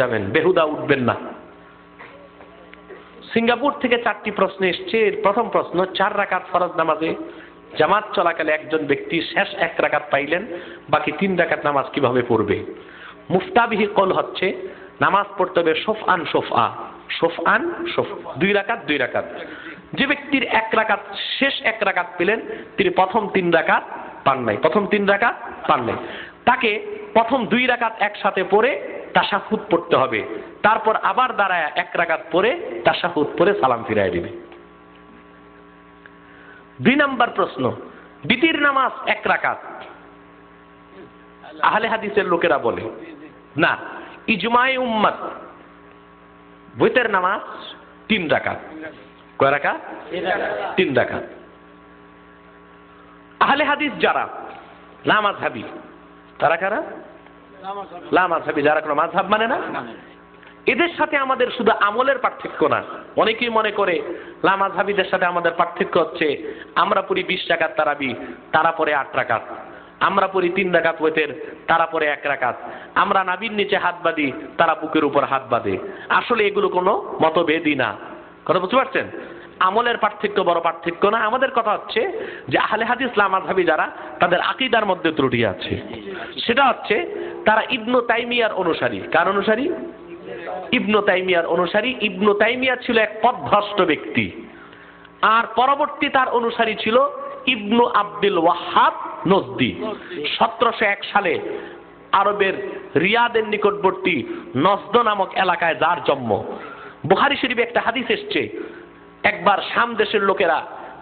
যাবেন, বেহুদা উঠবেন না। সিঙ্গাপুর থেকে 4টি প্রশ্ন এসছে। প্রথম প্রশ্ন, 4 রাকাত ফরজ নামাজে জামাত চলাকালে একজন ব্যক্তি শেষ 1 রাকাত পাইলেন, বাকি 3 রাকাত নামাজ কিভাবে পড়বে? মুফতাবিহি কল হচ্ছে নামাজ পড়তে হবে শফআন শফআ, শফআন শফ, 2 রাকাত 2 রাকাত। যে ব্যক্তির 1 রাকাত শেষ 1 রাকাত পেলেন, তিনি প্রথম 3 রাকাত পান নাই, প্রথম 3 রাকাত পান নাই। তাকে প্রথম 2 রাকাত একসাথে পড়ে তাশাহুদ পড়তে হবে, তারপর আবার দাঁড়ায় 1 রাকাত পড়ে তাশাহুদ পড়ে সালাম ফিরায় দিবে। 2 নম্বর প্রশ্ন, বিতির নামাজ 1 রাকাত। আহলে হাদিসের লোকেরা বলে না, ইজমায়ে উম্মত বিতির নামাজ 3 রাকাত। কয় রাকাত? 3 রাকাত। আহলে হাদিস যারা লা মাযহাবী, তারা কারা? লা মাযহাবী, যারা কোনো মাযহাব মানে না। এদের সাথে আমাদের শুধু আমলের পার্থক্য না। অনেকেই মনে করে লা মাযহাবীদের সাথে আমাদের পার্থক্য হচ্ছে আমরা পড়ি 20 রাকাত তারাবি, তারা পড়ে 8 রাকাত। আমরা পড়ি 3 রাকাত ওয়েতের, তারা পড়ে 1 রাকাত। আমরা নাভির নিচে হাত বাঁধি, তারা বুকের উপর হাত বাঁধে। আসলে এগুলো কোনো মতভেদই না। কথা বুঝতে পারছেন? আমলের পার্থক্য বড় পার্থক্য না। আমাদের কথা হচ্ছে যে আহলে হাদিস লা মাযহাবী যারা, তাদের আকীদার মধ্যে ত্রুটি আছে। সেটা হচ্ছে তারা ইবনু তাইমিয়ার অনুসারী। কার অনুসারী? ইবনু তাইমিয়ার অনুসারী। ইবনু তাইমিয়া ছিল এক পথভ্রষ্ট ব্যক্তি, আর পরবর্তী তার অনুসারী ছিল ইবনু আব্দুল ওয়াহ্হাব নজদি। 1701 সালে আরবের রিয়াদের নিকটবর্তী নজদ নামক এলাকায় যার জন্ম। বুখারী শরীফে একটা হাদিস এসছে, একবার শাম দেশের লোকেরা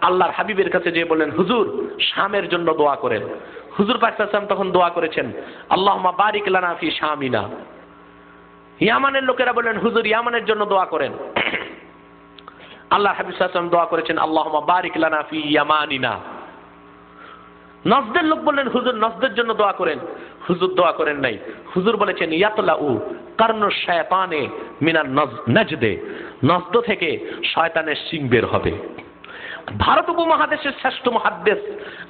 আল্লাহর হাবিবের কাছে যেয়ে বললেন, হুজুর শামের জন্য দোয়া করেন। হুজুর পাক সাল্লাল্লাহু আলাইহি ওয়াসাল্লাম তখন দোয়া করেছেন, আল্লাহুম্মা বারিক লানা ফি শামিনা। ইয়ামানের লোকেরা বললেন, হুজুর ইয়ামানের জন্য দোয়া করেন। আল্লাহর হাবিব সাল্লাল্লাহু আলাইহি ওয়াসাল্লাম দোয়া করেছেন, আল্লাহুম্মা বারিক লানা ফি ইয়ামানিনা। নজদের লোক বললেন, হুজুর নজদের জন্য দোয়া করেন। হুজুর দোয়া করেন নাই। হুজুর বলেছেন, ইয়াতলাউ কারনু শায়তানে মিনান নজদে, নজদ থেকে শয়তানের শিং বের হবে। ভারত উপমহাদেশের শ্রেষ্ঠ মুহাদ্দিস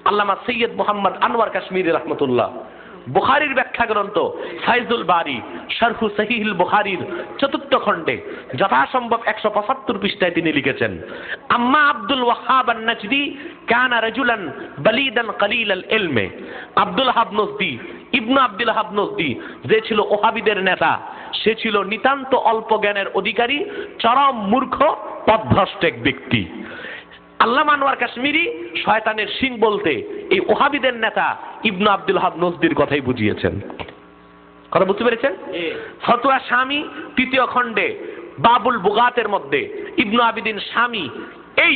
আল্লামা সৈয়দ মুহাম্মদ আনোয়ার কাশ্মীরি রাহমাতুল্লাহ বুখারীর ব্যাখ্যা গ্রন্থ ফাইজুল বারী শারহু সহিহুল বুখারীর 4th খণ্ডে যথাসম্ভব 175 পৃষ্ঠায় তিনি লিখেছেন, আম্মা আব্দুল ওয়াহ্হাব আন-নাজদি কানা রাজুলান বালিদান কলিলাল ইলমে। আব্দুল ওয়াহ্হাব নজদি, ইবনে আব্দুল ওয়াহ্হাব নজদি, যে ছিল ওহাবীদের নেতা, সে ছিল নিতান্ত অল্প জ্ঞানের অধিকারী, চরম মূর্খ, পথভ্রষ্ট এক ব্যক্তি। আল্লামা আনোয়ার কাশ্মীরি শয়তানের শিং বলতে এই ওহাবীদের নেতা ইবনে আব্দুল ওয়াহ্হাব নজদির কথাই বুঝিয়েছেন। কথা বুঝতে পেরেছেন? ফতোয়া শামী 3য় খণ্ডে বাবুল বুগাতের মধ্যে ইবনে আবিদিন শামী এই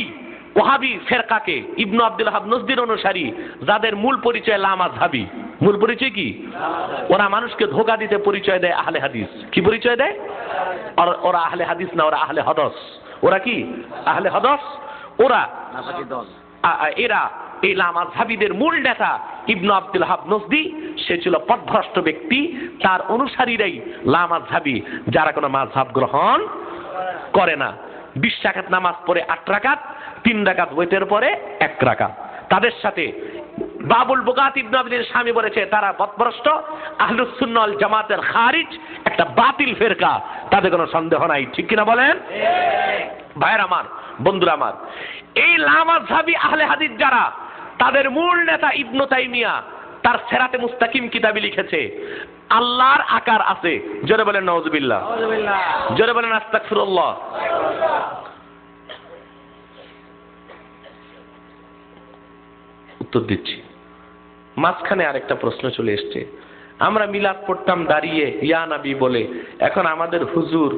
ওহাবী ফেরকাকে, ইবনে আব্দুল ওয়াহ্হাব নজদির অনুসারী, যাদের মূল পরিচয় লা মাযহাবী। মূল পরিচয় কি? ওরা মানুষকে ধোঁকা দিতে পরিচয় দেয় আহলে হাদিস। কি পরিচয় দেয়? ওরা আহলে হাদিস না, ওরা আহলে হদস। ওরা কি? আহলে হদস। ওরা এরা এই লা মাযহাবীদের মূল নেতা ইবনে আব্দুল ওয়াহ্হাব নজদি, সে ছিল পথভ্রষ্ট ব্যক্তি। তার অনুসারীরাই লা মাযহাবী, যারা কোনো মাযহাব গ্রহণ করে না। 20 রাকাত নামাজ পড়ে 8 রাকাত, 3 রাকাত ওয়েতের পরে 1 রাকাত। তাদের সাথে বাবুল বুগাত ইবনে আবিদিন শামী বলেছে তারা পথভ্রষ্ট, আহলুস সুন্নাহ ওয়াল জামাতের খারিজ, একটা বাতিল ফেরকা। তাদের কোনো সন্দেহ নাই। ঠিক কিনা বলেন? ভাইয়ের আমার, বন্ধুরা আমার, এই লা মাযহাবী আহলে হাদিস যারা, তাদের মূল নেতা ইবনু তাইমিয়া তার সিরাতে মুস্তাকিম কিতাবে লিখেছে, আল্লাহর আকার আছে। জোরে বলেন নাউযুবিল্লাহ, জোরে বলেন আস্তাগফিরুল্লাহ। উত্তর দিচ্ছি। মাঝখানে আরেকটা প্রশ্ন চলে এসছে, আমরা মিলাদ পড়তাম দাঁড়িয়ে ইয়া নবী বলে, এখন আমাদের হুজুর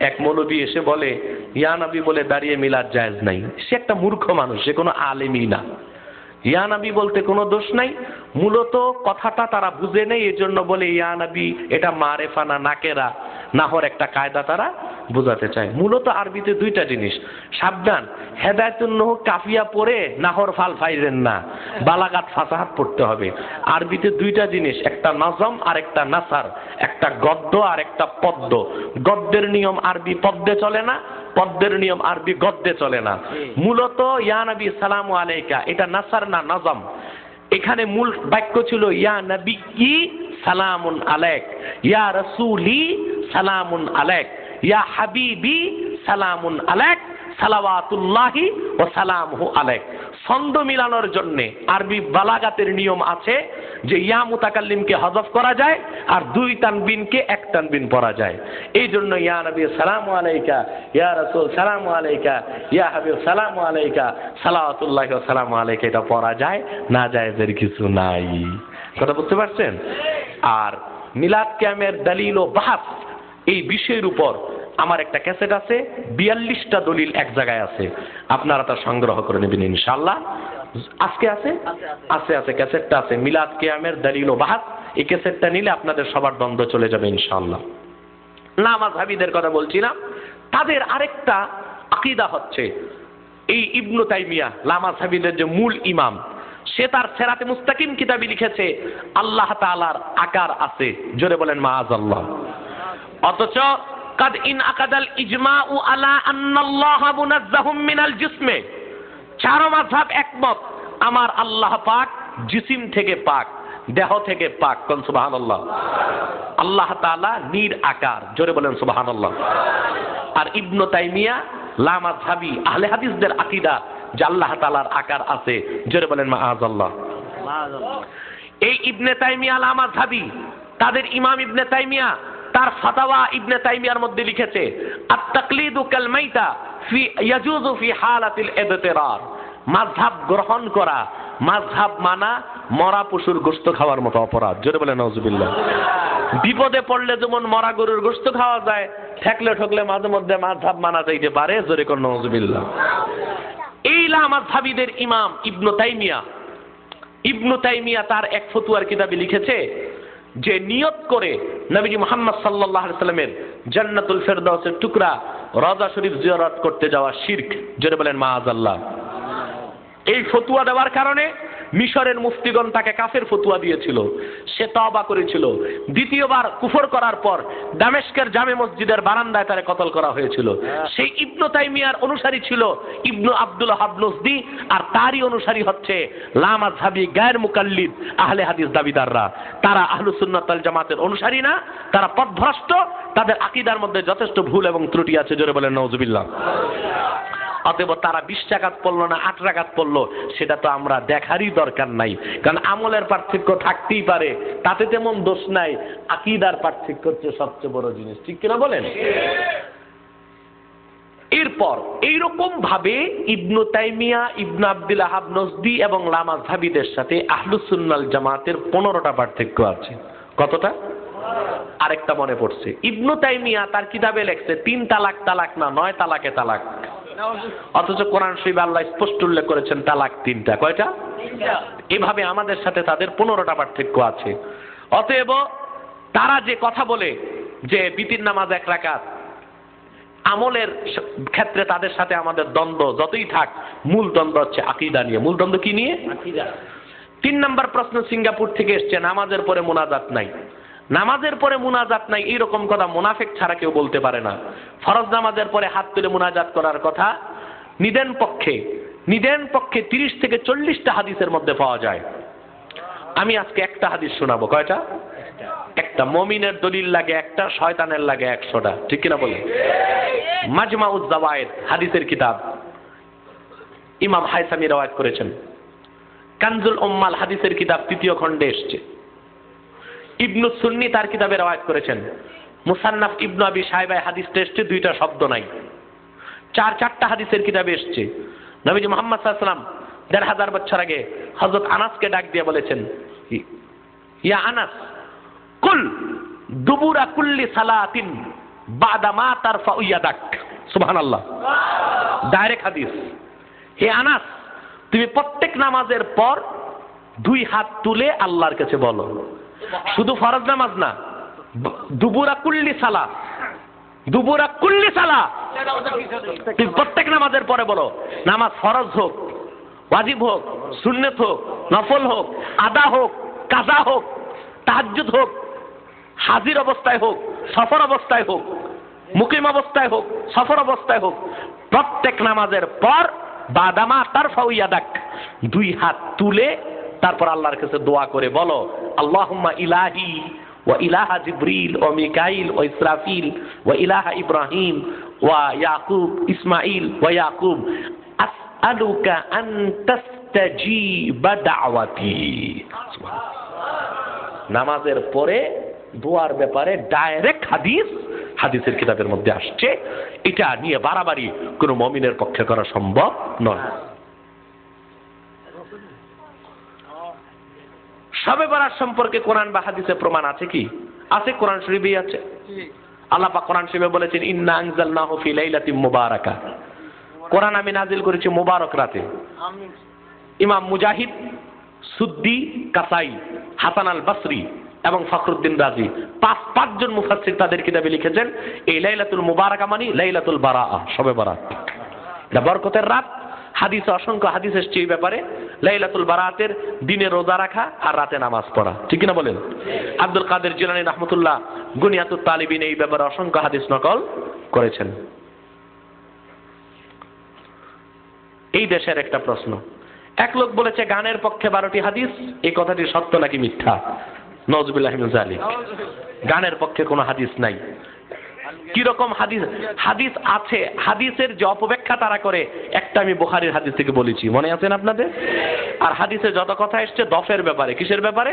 এক মৌলবী এসে বলে ইয়া নবী বলে দাঁড়িয়ে মিলাদ জায়েজ নাই। সে একটা মূর্খ মানুষ, সে কোনো আলেমই না। ইয়া নবী বলতে কোনো দোষ নাই, মূলত কথাটা তারা বুঝে নেই, এজন্য বলে ইয়া নবী। এটা মারেফা না নাকেরা, নাহর একটা কায়দা তারা বোঝাতে চায়। মূলত আরবিতে 2টা জিনিস, সাবধান, হেদায়েতুন নূহ কাফিয়া পড়ে নাহর ফাল ফাইরেন না, বালাগাত ফাসাহাত পড়তে হবে। আরবিতে 2টা জিনিস, একটা নজম আর একটা নাসার, একটা গদ্য আর একটা পদ্য। গদ্যের নিয়ম আরবি পদ্যে চলে না, পদ্যের নিয়ম আরবি গদ্যে চলে না। মূলত ইয়া নবী সালামু আলাইকা, এটা নাসার না নজম। এখানে মূল বাক্য ছিল ইয়া নবী কি সালামুন আলাইক, ইয়া রাসূলি সালামুন আলাইক, ইয়া হাবিবি সালামুন আলাইক, সালাওয়াতুল্লাহি ওয়া সালামুহু আলাইক। ছন্দ মিলানোর জন্য আরবি বালাগাতের নিয়ম আছে যে ইয়া মুতাকাল্লিমকে হযফ করা যায় আর দুই তানবিনকে এক তানবিন পড়া যায়। এই জন্য ইয়া নবী সালামু আলাইকা, ইয়া রাসূল সালামু আলাইকা, ইয়া হাবিব সালামু আলাইকা, সালাওয়াতুল্লাহি ওয়া সালামু আলাইকা এটা পড়া যায়, না জায়েজের কিছু নাই। কথা বুঝতে পারছেন? আর মিলাদ কিয়ামের দলিল ও বাহস এই বিষয়ের উপর আমার একটা ক্যাসেট আছে, 42টা দলিল এক জায়গায় আছে, আপনারা তা সংগ্রহ করে নেবেন ইনশাআল্লাহ। আজকে আছে আছে ক্যাসেটটা আছে, মিলাদ কিয়ামের দলিল ও বাহস। এই ক্যাসেটটা নিলে আপনাদের সবার দ্বন্দ্ব চলে যাবে ইনশাআল্লাহ। লামাযহাবীদের কথা বলছি না, তাদের আরেকটা আকীদা হচ্ছে এই ইবনু তাইমিয়া, লামাযহাবীদের যে মূল ইমাম, সে তার সিরাতে মুস্তাকিম কিতাবে লিখেছে আল্লাহ তাআলার আকার আছে। জোরে বলেন মাআযাল্লাহ। অথচ কাদ ইন আকাদাল ইজমাউ আলা আন্নাল্লাহ মুনাজ্জাহুম মিনাল জিসমে, চারো মাযহাব একমত আমার আল্লাহ পাক জিসিম থেকে পাক, দেহ থেকে পাক। কোন সুবহানাল্লাহ। আল্লাহ তাআলা নির আকার। জোরে বলেন সুবহানাল্লাহ। আর ইবনু তাইমিয়া লামাযহাবী আহলে হাদিসদের আকীদা যে আল্লাহ তাআলার আকার আছে। জোরে বলেন মাআযাল্লাহ। এই ইবনে তাইমিয়া লামাযহাবী, তাদের ইমাম ইবনে তাইমিয়া তার ফাতাওয়া ইবনে তাইমিয়ার মধ্যে লিখেছে আত-তাকলিদু কাল মাইতা ফি ইয়াজুজু ফি হালাতিল ইদতিরার। মাযহাব গ্রহণ করা, মাযহাব মানা মরা পশুর গোশত খাওয়ার মতো অপরাধ। জোরে বলেন নাউজুবিল্লাহ। বিপদে পড়লে যেমন মরা গরুর গোশত খাওয়া যায়, ঠেকলে ঠকলে মাঝে মধ্যে মাযহাব মানা যাইতে পারে। জোরে কোন নাউজুবিল্লাহ। এই লামাযহাবীদের ইমাম ইবনু তাইমিয়া তার এক ফতোয়ার কিতাবে লিখেছে যে নিয়ত করে নবীজি মুহাম্মদ সাল্লাল্লাহু আলাইহি সাল্লামের জান্নাতুল ফেরদাউসের টুকরা রওজা শরীফ জিয়ারত করতে যাওয়া শিরক। জোরে বলেন মাআযাল্লাহ। এই ফতোয়া দেওয়ার কারণে মিশরের মুফতিগণ তাকে কাফের ফতোয়া দিয়েছিল, সে তওবা করেছিল। দ্বিতীয়বার কুফর করার পর দামেস্কের জামে মসজিদের বারান্দায় তারে কতল করা হয়েছিল। সেই ইবনু তাইমিয়ার অনুসারী ছিল ইবনু আব্দুল ওয়াহাব নজদি, আর তারই অনুসারী হচ্ছে লামাযহাবী গায়র মুকাল্লিদ আহলে হাদিস দাবিদাররা। তারা আহলুস সুন্নাত ওয়াল জামাতের অনুসারী না, তারা পথভ্রষ্ট, তাদের আকীদার মধ্যে যথেষ্ট ভুল এবং ত্রুটি আছে। জোরে বলেন নাউজুবিল্লাহ। অতএব তারা 20 রাকাত পড়লো না 8 রাকাত পড়লো সেটা তো আমরা দেখারই দরকার নাই, কারণ আমলের পার্থক্য থাকতেই পারে, তাতে তেমন দোষ নাই। আকীদার পার্থক্য হচ্ছে সবচেয়ে বড় জিনিস, ঠিক কিনা বলেন? এরপর এইরকম ভাবে ইবনু তাইমিয়া, ইবনু আব্দুল ওয়াহাব নজদি এবং লামাযহাবীদের সাথে আহলুস সুন্নাহ ওয়াল জামাতের 15টা পার্থক্য আছে। কতটা? আরেকটা মনে পড়ছে, ইবনু তাইমিয়া তার কিতাবে লেখছে 3 তালাক তালাক না, 9 তালাকে তালাক। অথচ কোরআন শরীফে আল্লাহ স্পষ্ট উল্লেখ করেছেন তালাক 3টা। কয়টা? এভাবে আমাদের সাথে তাদের 15টা পার্থক্য আছে। অতএব তারা যে কথা বলে যে বিতির নামাজ 1 রাকাত, আমলের ক্ষেত্রে তাদের সাথে আমাদের দ্বন্দ্ব যতই থাক, মূল দ্বন্দ্ব হচ্ছে আকীদা নিয়ে। মূল দ্বন্দ্ব কি নিয়ে? আকীদা। 3 নম্বর প্রশ্ন সিঙ্গাপুর থেকে এসছে, নামাজের পরে মুনাজাত নাই। নামাজের পরে মুনাজাত নাই এইরকম কথা মুনাফিক ছাড়া কেউ বলতে পারে না। ফরজ নামাজের পরে হাত তুলে মুনাজাত করার কথা নিদেন পক্ষে 30 থেকে 40টা হাদিসের মধ্যে পাওয়া যায়। আমি আজকে একটা হাদিস শোনাবো। কয়টা? একটা। মুমিনের দলিল লাগে একটা, শয়তানের লাগে 100টা, ঠিক কিনা বলে? মাজমাউজ জাওয়ায়েদ হাদিসের কিতাব, ইমাম হায়সামি রওয়ায়াত করেছেন। কানজুল উম্মাল হাদিসের কিতাব 3য় খণ্ডে এসেছে। ইবনু সুন্নি তার কিতাবে রওয়ায়াত করেছেন। মুসান্নাফ ইবনু আবি শায়বায় হাদিসটা এসেছে, 2টা শব্দ নাই। 4টা হাদিসের কিতাবে এসেছে। নবীজি মুহাম্মদ সাল্লাল্লাহু আলাইহি ওয়াসাল্লাম 1500 বছর আগে হযরত আনাসকে ডাক দিয়ে বলেছেন, ইয়া আনাস কুল দুবুরা কুল্লি সালাতিন বাদা মা তারফাউ ইয়াদাক। সুবহানাল্লাহ। ডাইরেক্ট হাদিস। হে আনাস, তুমি প্রত্যেক নামাজের পর 2 হাত তুলে আল্লাহর কাছে বলো। শুধু ফরজ নামাজ না, দুবুরা কুল্লি সালাত, দুবুরা কুল্লি সালাত তুমি প্রত্যেক নামাজের পরে বলো। নামাজ ফরজ হোক, ওয়াজিব হোক, সুন্নত হোক, নফল হোক, আদা হোক, কাজা হোক, তাহাজ্জুদ হোক, হাজির অবস্থায় হোক, সফর অবস্থায় হোক, মুকিম অবস্থায় হোক, সফর অবস্থায় হোক, প্রত্যেক নামাজের পর বাদামা তারফাউ ইয়াদাক 2 হাত তুলে তারপর আল্লাহর কাছে দোয়া করে বলো, আল্লাহুম্মা ইলাহি ওয়া ইলাহা জিবরিল ওয়া মিকাইল ওয়া ইসরাফিল ওয়া ইলাহা ইব্রাহিম ওয়া ইয়াকুব ইসমাইল ওয়া ইয়াকুব আসআলুকা আন তাস্তাজিবা দাওয়াতি। নামাজের পরে দোয়ার ব্যাপারে ডাইরেক্ট হাদিসের কিতাবের মধ্যে আসছে। এটা নিয়ে বাড়াবাড়ি কোন মুমিনের পক্ষে করা সম্ভব নয়। শবে বরাত সম্পর্কে কোরআন বা হাদিসে প্রমাণ আছে কি? আছে, কোরআন শরীফেই আছে। আল্লাহ পাক কোরআন শরীফে বলেছেন ইন্না আনজালনাহু ফি লাইলাতিন মুবারাকা, কোরআন আমি নাজিল করেছি মুবারক রাতে। ইমাম মুজাহিদ, সুদ্দি, কাসাই, হাসান আল বসরি এবং ফখরুদ্দিন রাজি পাঁচজন মুফাসসির তাদের কিতাবে লিখেছেন এই লাইলাতুল মুবারাকা মানে লাইলাতুল বারাআ, শবে বরাত। এটা বরকতের রাত। হাদিসে অসংখ্য হাদিস এসেছে এই ব্যাপারে। লাইলাতুল বারাতের দিনে রোজা রাখা আর রাতে নামাজ পড়া, ঠিক কিনা বলেন? আব্দুল কাদের জিলানী রাহমাতুল্লাহ গুনিয়াতুত তালিবিন এই ব্যাপারে অসংখ্য হাদিস নকল করেছেন। এই দেশের একটা প্রশ্ন, এক লোক বলেছে গানের পক্ষে 12টি হাদিস, এই কথাটি সত্য নাকি মিথ্যা? নওজুবিল্লাহি মিন যালিক। গানের পক্ষে কোনো হাদিস নাই। কিরকম হাদিস আছে? হাদিসের যে অপব্যাখ্যা তারা করে, একটা আমি বুখারীর হাদিস থেকে বলেছি, মনে আছেন আপনাদের? আর হাদিসে যত কথা এসছে দফের ব্যাপারে। কিসের ব্যাপারে?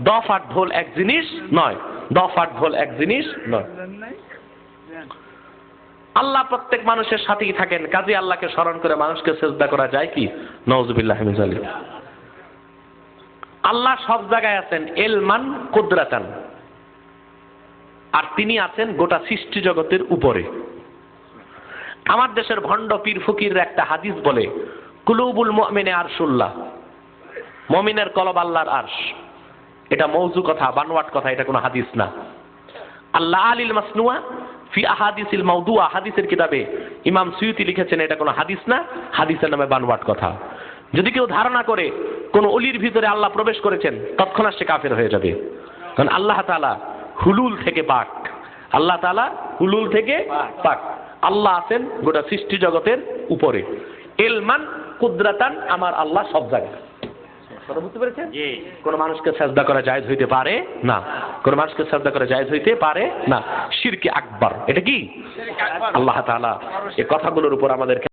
দফ আর ঢোল এক জিনিস নয়। দফ আর ঢোল এক জিনিস নয়। আল্লাহ প্রত্যেক মানুষের সাথেই থাকেন, কাজে আল্লাহকে স্মরণ করে মানুষকে সিজদা করা যায় কি? নাউযুবিল্লাহি মিন যালিক। আল্লাহ সব জায়গায় আছেন, ইলমান কুদরাতান, আর তিনি আছেন গোটা সৃষ্টি জগতের উপরে। আমার দেশের ভণ্ড পীর ফকিররা একটা হাদিস বলে কুলুবুল মুমিনে আরশুল্লাহ, মুমিনের কলব আল্লাহর আরশ। এটা মওযু কথা, বানোয়াট কথা, এটা কোনো হাদিস না। আল্লাহ আলিল মাসনুয়া ফি আহাদিসিল মাওদুয়া, হাদিসের কিতাবে ইমাম সুয়ুতি লিখেছেন এটা কোনো হাদিস না, হাদিসের নামে বানোয়াট কথা। যদি কেউ ধারণা করে কোন অলির ভিতরে আল্লাহ প্রবেশ করেছেন, তৎক্ষণাৎ সে কাফের হয়ে যাবে। কারণ আল্লাহ তাআলা হুলুল থেকে পাক। আল্লাহ তাআলা হুলুল থেকে পাক। আল্লাহ আছেন গোটা সৃষ্টি জগতের উপরে। ইলমান কুদরাতান, আমার আল্লাহ সব জায়গায়। কথা বুঝতে পেরেছেন? কোন মানুষকে সাজদা করা জায়েজ হইতে পারে না। কোন মানুষকে সাজদা করা জায়েজ হইতে পারে না। শিরকে আকবার। এটা কি? আল্লাহ তাআলা এই কথাগুলোর উপর আমাদের